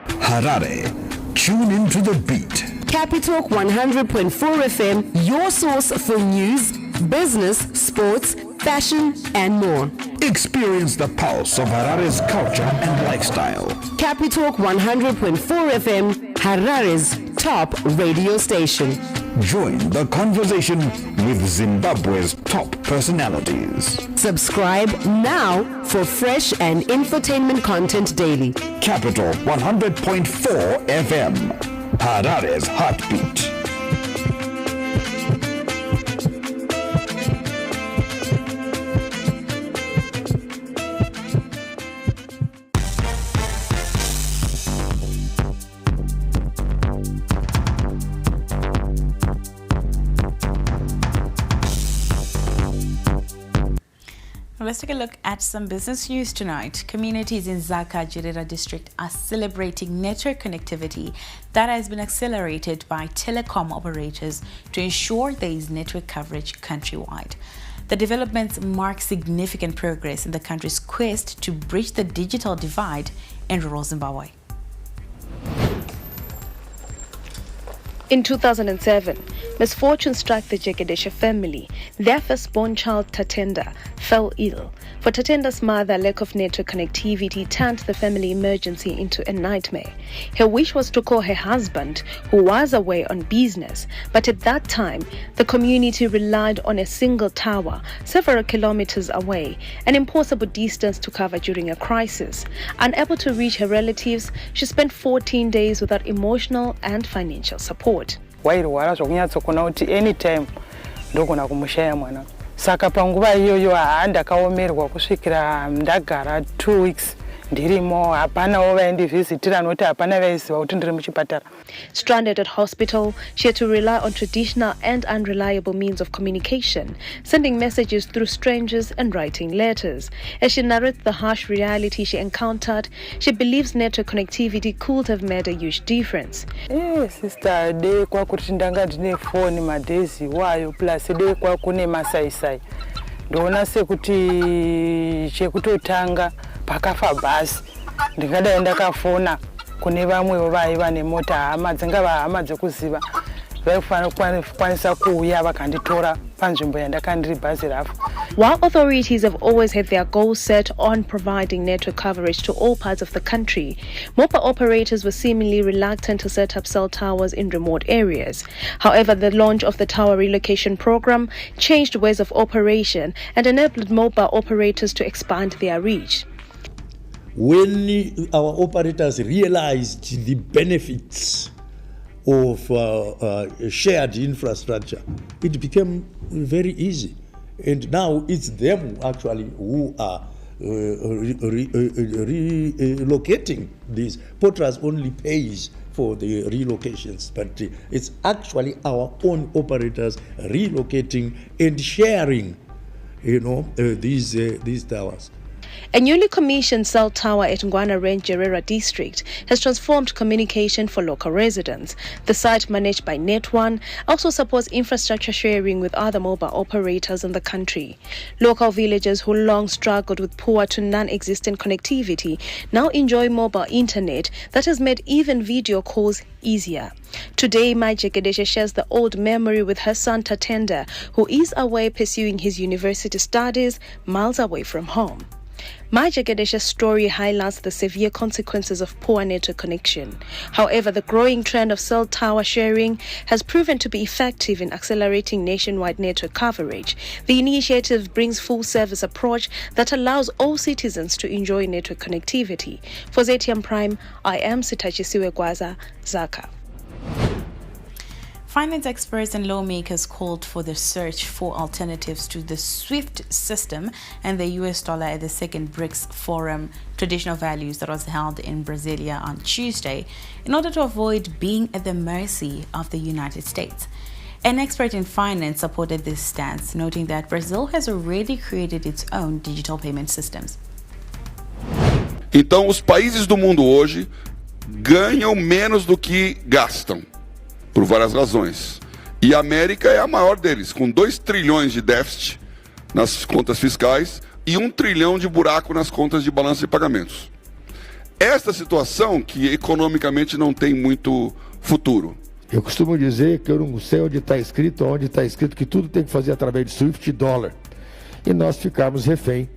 Harare, tune into the beat. Capital 100.4 FM, your source for news, business, sports, fashion, and more. Experience the pulse of Harare's culture and lifestyle. Capital 100.4 FM, Harare's top radio station. Join the conversation with Zimbabwe's top personalities. Subscribe now for fresh and infotainment content daily. Capital 100.4 FM, Harare's heartbeat. Let's take a look at some business news tonight. Communities in Zaka, Jirera district are celebrating network connectivity that has been accelerated by telecom operators to ensure there is network coverage countrywide. The developments mark significant progress in the country's quest to bridge the digital divide in rural Zimbabwe. In 2007, misfortune struck the Jekedesha family. Their firstborn child, Tatenda, fell ill. For Tatenda's mother, lack of network connectivity turned the family emergency into a nightmare. Her wish was to call her husband, who was away on business, but at that time, the community relied on a single tower, several kilometers away, an impossible distance to cover during a crisis. Unable to reach her relatives, she spent 14 days without emotional and financial support. Wairwara zvokunyatsokona kuti anytime ndogona kumushaya mwana. Saka panguva iyoyo ndakaomerwa kusvikira ndagara 2 weeks ndirimo, hapana vaindivhizitira noti hapana vaiziva kuti ndiri muchipatara. Stranded at hospital, she had to rely on traditional and unreliable means of communication, sending messages through strangers and writing letters. As she narrates the harsh reality she encountered, she believes network connectivity could have made a huge difference. Sister, de kwakuti ndanga ndine phone madezi wayo plus de kwakune masaisai. Ndona sekuti chekutotanga pakafa basi ndikadai ndakafona kune vamwewo vaiva nemota hama dzingava hama dzekuziva vaifanira kukwanisa kuuya vakanditora panzvimbo yandaka ndiri bhazi rafu. While authorities have always had their goals set on providing network coverage to all parts of the country, mobile operators were seemingly reluctant to set up cell towers in remote areas. However, the launch of the tower relocation program changed ways of operation and enabled mobile operators to expand their reach. When our operators realized the benefits of shared infrastructure, it became very easy. And now it's them actually who are relocating these. Potras only pays for the relocations, but it's actually our own operators relocating and sharing, these towers. A newly commissioned cell tower at Ngwana Range, Jerera district has transformed communication for local residents. The site, managed by Net1, also supports infrastructure sharing with other mobile operators in the country. Local villagers who long struggled with poor to non-existent connectivity now enjoy mobile internet that has made even video calls easier. Today, Mai Jekedeshe shares the old memory with her son Tatenda, who is away pursuing his university studies miles away from home. Mai Jekedeshe's story highlights the severe consequences of poor network connection. However, the growing trend of cell tower sharing has proven to be effective in accelerating nationwide network coverage. The initiative brings full-service approach that allows all citizens to enjoy network connectivity. For ZTM Prime, I am Sitachisiwe Gwaza, Zaka. Finance experts and lawmakers called for the search for alternatives to the SWIFT system and the US dollar at the second BRICS Forum Traditional Values that was held in Brasilia on Tuesday in order to avoid being at the mercy of the United States. An expert in finance supported this stance, noting that Brazil has already created its own digital payment systems. Então, os países do mundo hoje ganham menos do que gastam. Por várias razões. E a América é a maior deles, com 2 trilhões de déficit nas contas fiscais e 1 trilhão de buraco nas contas de balança de pagamentos. Esta situação que economicamente não tem muito futuro. Eu costumo dizer que eu não sei onde está escrito que tudo tem que fazer através de SWIFT e dólar. E nós ficarmos refém,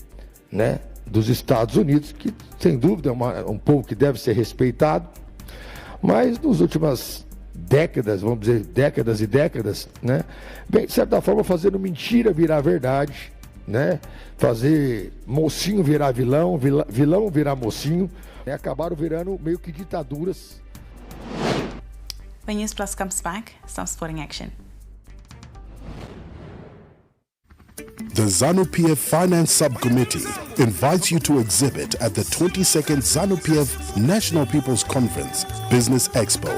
né, dos Estados Unidos, que sem dúvida é um povo que deve ser respeitado, mas nas últimas décadas, vamos dizer, décadas e décadas, né? Bem, de certa forma, fazendo mentira virar verdade, né? Fazer mocinho virar vilão, vilão virar mocinho, né? Acabaram virando meio que ditaduras. When News Plus comes back, some sporting action. The ZANU-PF Finance Subcommittee invites you to exhibit at the 22nd ZANU-PF National People's Conference Business Expo.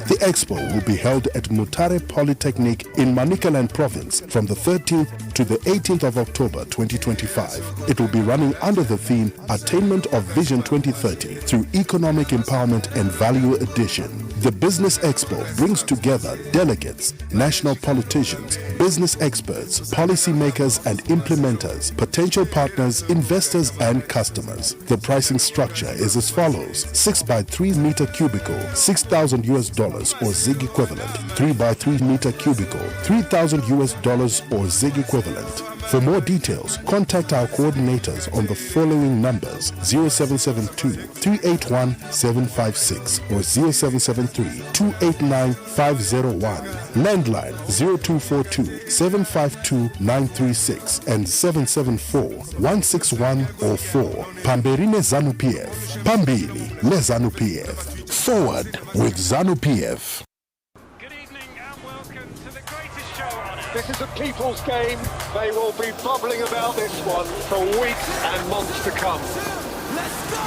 The expo will be held at Mutare Polytechnic in Manicaland Province from the 13th to the 18th of October 2025. It will be running under the theme Attainment of Vision 2030 through Economic Empowerment and Value Addition. The Business Expo brings together delegates, national politicians, business experts, policymakers and implementers, potential partners, investors and customers. The pricing structure is as follows: 6 by 3 meter cubicle, $6,000 or ZIG equivalent; 3 by 3 meter cubicle, $3,000 or ZIG equivalent. For more details, contact our coordinators on the following numbers: 0772 381 756 or 0773 289 501. Landline 0242 752 936 and 774 161 or 4. Pamberine ZANU-PF. Pambili le ZANU-PF. Forward with ZANU-PF. This is a people's game. They will be bubbling about this one for weeks and months to come. Let's go!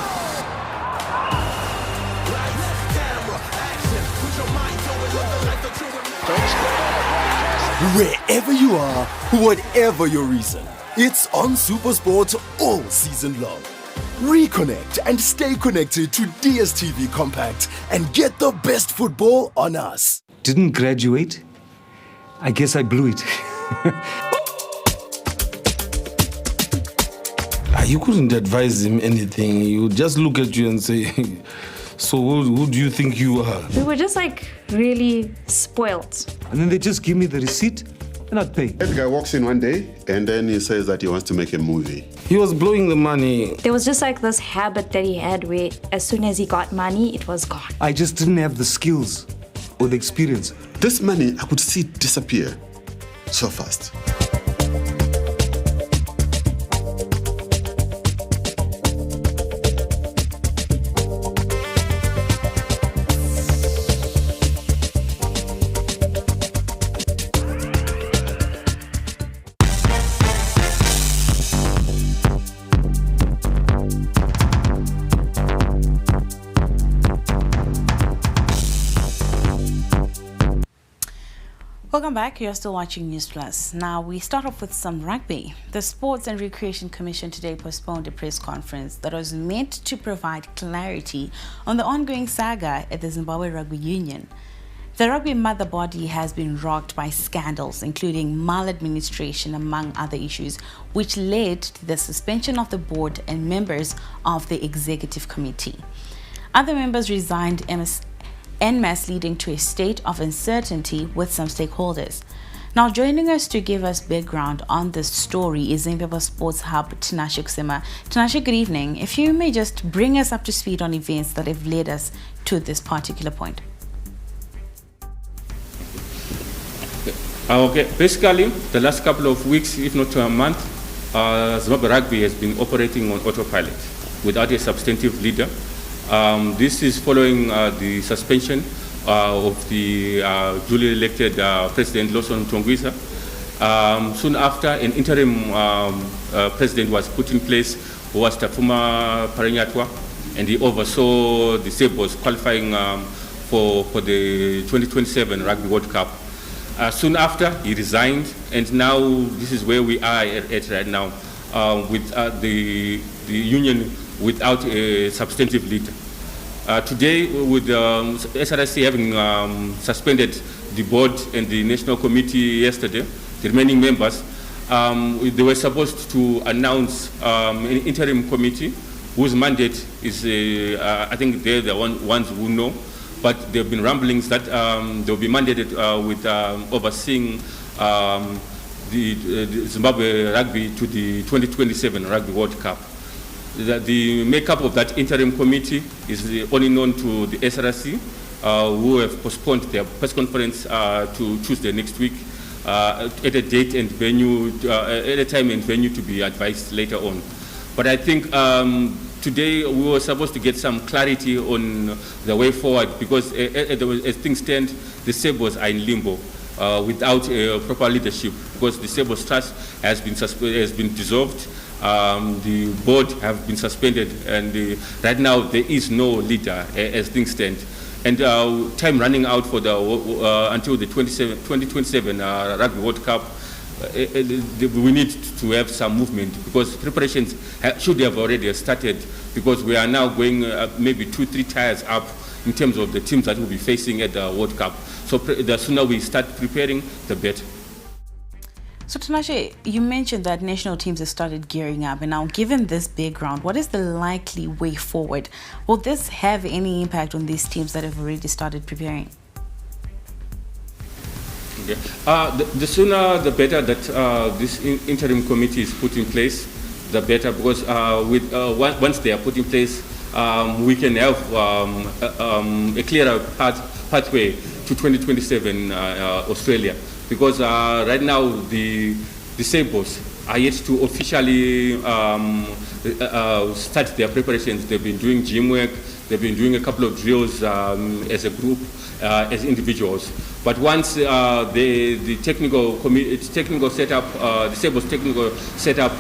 Wherever you are, whatever your reason, it's on SuperSport all season long. Reconnect and stay connected to DSTV Compact and get the best football on us. Didn't graduate? I guess I blew it. You couldn't advise him anything. He would just look at you and say, so who do you think you are? We were just like really spoiled. And then they just give me the receipt and I'd pay. That guy walks in one day and then he says that he wants to make a movie. He was blowing the money. There was just like this habit that he had where as soon as he got money, it was gone. I just didn't have the skills or the experience. This money, I could see it disappear so fast. Welcome back. You're still watching News Plus. Now we start off with some rugby. The Sports and Recreation Commission today postponed a press conference that was meant to provide clarity on the ongoing saga at the Zimbabwe Rugby Union. The rugby mother body has been rocked by scandals, including maladministration, among other issues, which led to the suspension of the board and members of the executive committee. Other members resigned en masse, leading to a state of uncertainty with some stakeholders. Now, joining us to give us background on this story is Zimbabwe Sports Hub, Tinashe Kusema. Tinashe, good evening. If you may just bring us up to speed on events that have led us to this particular point. Okay, basically, the last couple of weeks, if not to a month, Zimbabwe Rugby has been operating on autopilot without a substantive leader. This is following the suspension of the duly elected President Lawson Mtongwisa. Soon after, an interim president was put in place, who was Tafuma Parenyatwa, and he oversaw the Sabres qualifying for the 2027 Rugby World Cup. Soon after, he resigned, and now this is where we are at right now, with the union without a substantive leader. Today, with SRC having suspended the board and the national committee yesterday, the remaining members, they were supposed to announce an interim committee whose mandate is, I think they're the ones who know, but there have been rumblings that they'll be mandated with overseeing the Zimbabwe Rugby to the 2027 Rugby World Cup. The makeup of that interim committee is only known to the SRC, who have postponed their press conference to Tuesday next week at a date and venue, at a time and venue to be advised later on. But I think today we were supposed to get some clarity on the way forward, because as things stand, the Sabres are in limbo without proper leadership, because the Sabres Trust has been dissolved. The board have been suspended, and right now there is no leader as things stand. And time running out for the until the 2027 Rugby World Cup. We need to have some movement, because preparations should have already started, because we are now going maybe 2-3 tiers up in terms of the teams that will be facing at the World Cup. So the sooner we start preparing, the better. So Tinashe, you mentioned that national teams have started gearing up, and now given this background, what is the likely way forward? Will this have any impact on these teams that have already started preparing? Okay. The sooner the better that this interim committee is put in place, the better, because once they are put in place, we can have a clearer pathway to 2027 Australia. Because right now the Sabres are yet to officially start their preparations. They've been doing gym work, they've been doing a couple of drills as a group, as individuals. But once the technical setup, the Sabres technical setup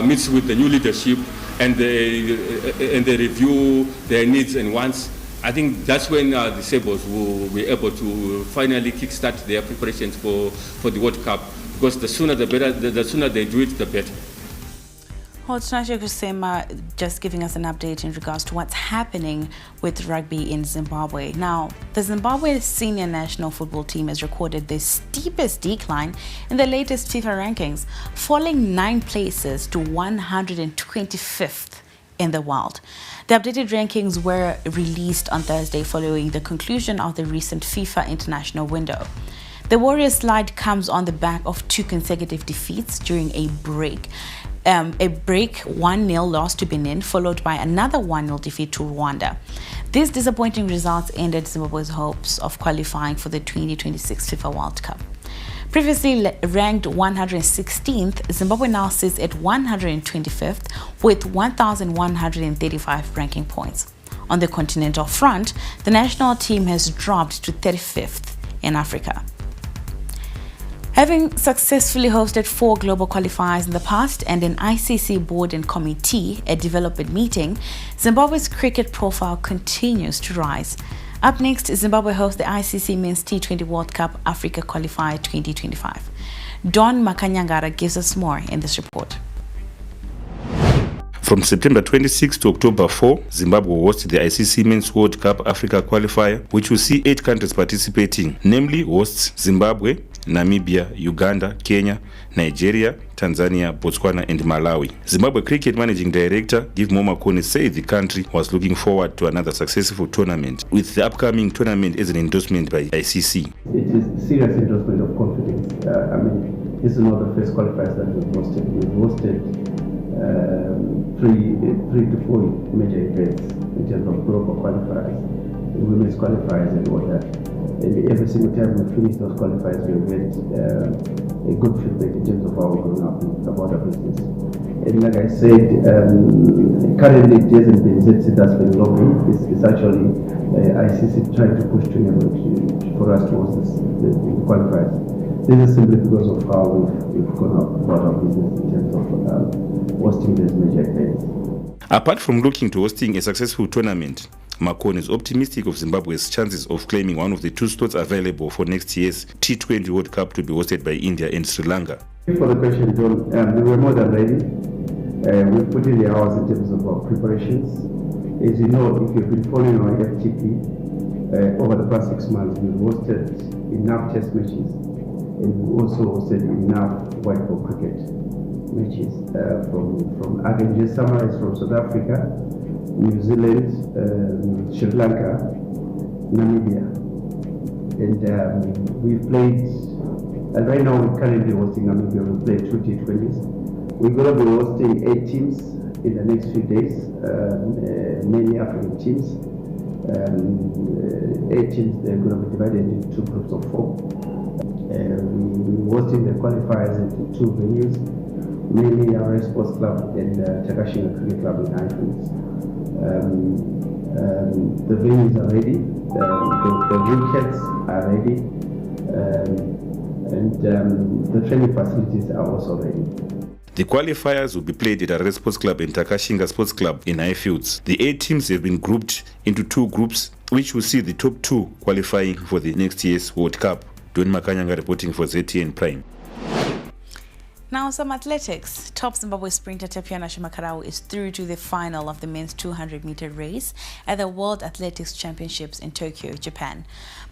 meets with the new leadership, and they review their needs and wants, I think that's when the Sabres will be able to finally kickstart their preparations for the World Cup, because the sooner the better, the sooner they do it, the better. Well, Tinashe Kusema just giving us an update in regards to what's happening with rugby in Zimbabwe. Now, the Zimbabwe senior national football team has recorded the steepest decline in the latest FIFA rankings, falling 9 places to 125th in the world. The updated rankings were released on Thursday following the conclusion of the recent FIFA international window. The Warriors' slide comes on the back of 2 consecutive defeats during a break. A break 1-0 loss to Benin, followed by another 1-0 defeat to Rwanda. These disappointing results ended Zimbabwe's hopes of qualifying for the 2026 FIFA World Cup. Previously ranked 116th, Zimbabwe now sits at 125th with 1,135 ranking points. On the continental front, the national team has dropped to 35th in Africa. Having successfully hosted 4 global qualifiers in the past and an ICC board and committee at development meeting, Zimbabwe's cricket profile continues to rise. Up next, Zimbabwe hosts the ICC Men's T20 World Cup Africa Qualifier 2025. Don Makanyangara gives us more in this report. From September 26 to October 4, Zimbabwe will host the ICC Men's World Cup Africa Qualifier, which will see 8 countries participating, namely hosts Zimbabwe, Namibia, Uganda, Kenya, Nigeria, Tanzania, Botswana and Malawi. Zimbabwe Cricket Managing Director Give Momakone said the country was looking forward to another successful tournament, with the upcoming tournament as an endorsement by ICC. It is a serious endorsement of confidence. This is not the first qualifiers that we've hosted. We've hosted 3 to 4 major events in terms of global qualifiers, women's qualifiers and all that. And every single time we finish those qualifiers, we get a good feedback in terms of how we're going up about our business. And like I said, currently it hasn't been ZC that's been lobbying. It's actually ICC trying to push for us to host the qualifiers. This is simply because of how we've gone up about our business in terms of hosting these major events. Apart from looking to hosting a successful tournament, Makone is optimistic of Zimbabwe's chances of claiming one of the 2 slots available for next year's T20 World Cup to be hosted by India and Sri Lanka. For the question, John, we were more than ready. We put in the hours in terms of our preparations. As you know, if you've been following our FTP over the past 6 months, we've hosted enough test matches and we also hosted enough white ball cricket matches from I can just summarize from South Africa, New Zealand, Sri Lanka, Namibia, and we've played. And right now we're currently hosting Namibia. We played 2 T20s. We're going to be hosting 8 teams in the next few days, mainly African teams. 8 teams. They're going to be divided into 2 groups of 4. We're hosting the qualifiers into 2 venues, mainly our Sports Club and Takashinga Cricket Club in Ireland. The venues are ready, the wickets are ready, and the training facilities are also ready. The qualifiers will be played at Array Sports Club and Takashinga Sports Club in Highfields. The 8 teams have been grouped into 2 groups, which will see the top 2 qualifying for the next year's World Cup. Don Makanyanga reporting for ZTN Prime. Now some athletics. Top Zimbabwe sprinter Tapiana Makarau is through to the final of the men's 200-meter race at the World Athletics Championships in Tokyo, Japan.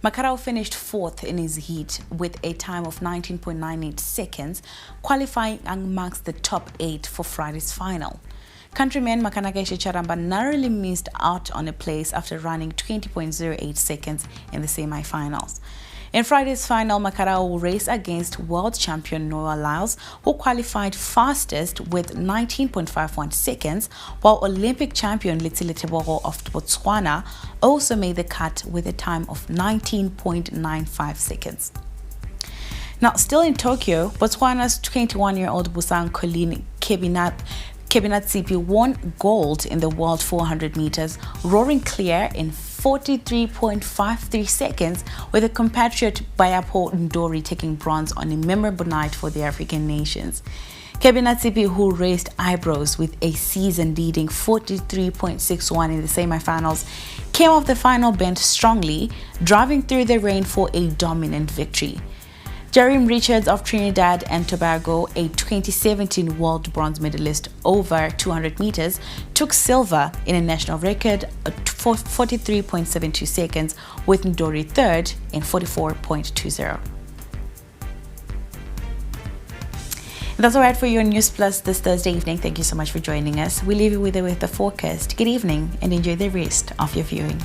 Makarau finished 4th in his heat with a time of 19.98 seconds, qualifying amongst the top 8 for Friday's final. Countryman Makanakeshe Charamba narrowly missed out on a place after running 20.08 seconds in the semi-finals. In Friday's final, Makarau will race against world champion Noah Lyles, who qualified fastest with 19.51 seconds, while Olympic champion Letsile Tebogo of Botswana also made the cut with a time of 19.95 seconds. Now, still in Tokyo, Botswana's 21-year-old Busang Colleen Kebinatsipi won gold in the world 400 meters, roaring clear in 43.53 seconds, with a compatriot Bayapo Ndori taking bronze on a memorable night for the African nations. Kebinatsipi, who raised eyebrows with a season-leading 43.61 in the semi-finals, came off the final bend strongly, driving through the rain for a dominant victory. Jeremy Richards of Trinidad and Tobago, a 2017 world bronze medalist over 200 meters, took silver in a national record at 43.72 seconds, with Ndori third in 44.20. That's all right for your News Plus this Thursday evening. Thank you so much for joining us. We leave you with the forecast. Good evening and enjoy the rest of your viewing.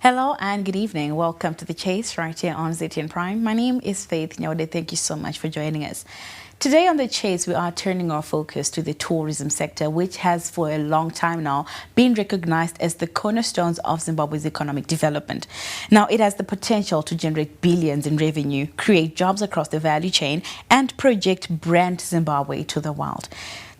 Hello and good evening. Welcome to The Chase right here on ZTN Prime. My name is Faith Nyode. Thank you so much for joining us. Today on The Chase, we are turning our focus to the tourism sector, which has for a long time now been recognized as the cornerstones of Zimbabwe's economic development. Now, it has the potential to generate billions in revenue, create jobs across the value chain, and project brand Zimbabwe to the world.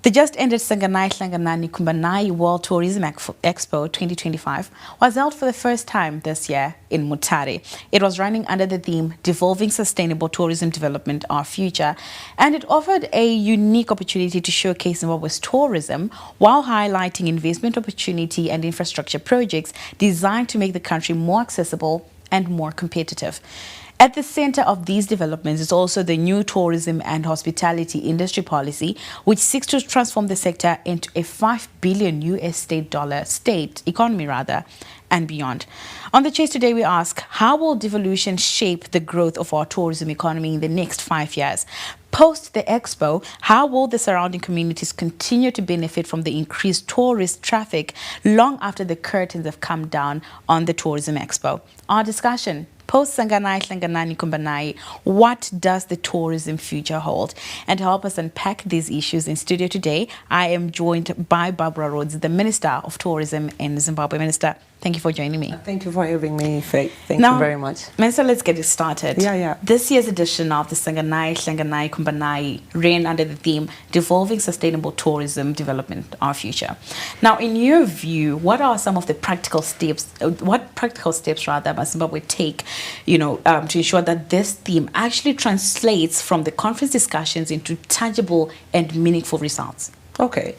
The just ended Sanganai Hlanganani World Tourism Expo 2025 was held for the first time this year in Mutare. It was running under the theme Devolving Sustainable Tourism Development, Our Future, and it offered a unique opportunity to showcase Zimbabwe's tourism while highlighting investment opportunity and infrastructure projects designed to make the country more accessible and more competitive. At the center of these developments is also the new tourism and hospitality industry policy, which seeks to transform the sector into a $5 billion state economy and beyond. On The Chase today, we ask, how will devolution shape the growth of our tourism economy in the next 5 years? Post the expo, how will the surrounding communities continue to benefit from the increased tourist traffic long after the curtains have come down on the tourism expo? Our discussion: post Sanganai Hlanganani, what does the tourism future hold? And to help us unpack these issues in studio today, I am joined by Barbara Rhodes, the Minister of Tourism in Zimbabwe. Minister, thank you for joining me. Thank you for having me, Faith. Thank you very much. Minister, let's get it started. Yeah. This year's edition of the Sanganai Hlanganani ran under the theme Devolving Sustainable Tourism Development, Our Future. Now, in your view, what are some of the practical steps, must Zimbabwe take, to ensure that this theme actually translates from the conference discussions into tangible and meaningful results? Okay.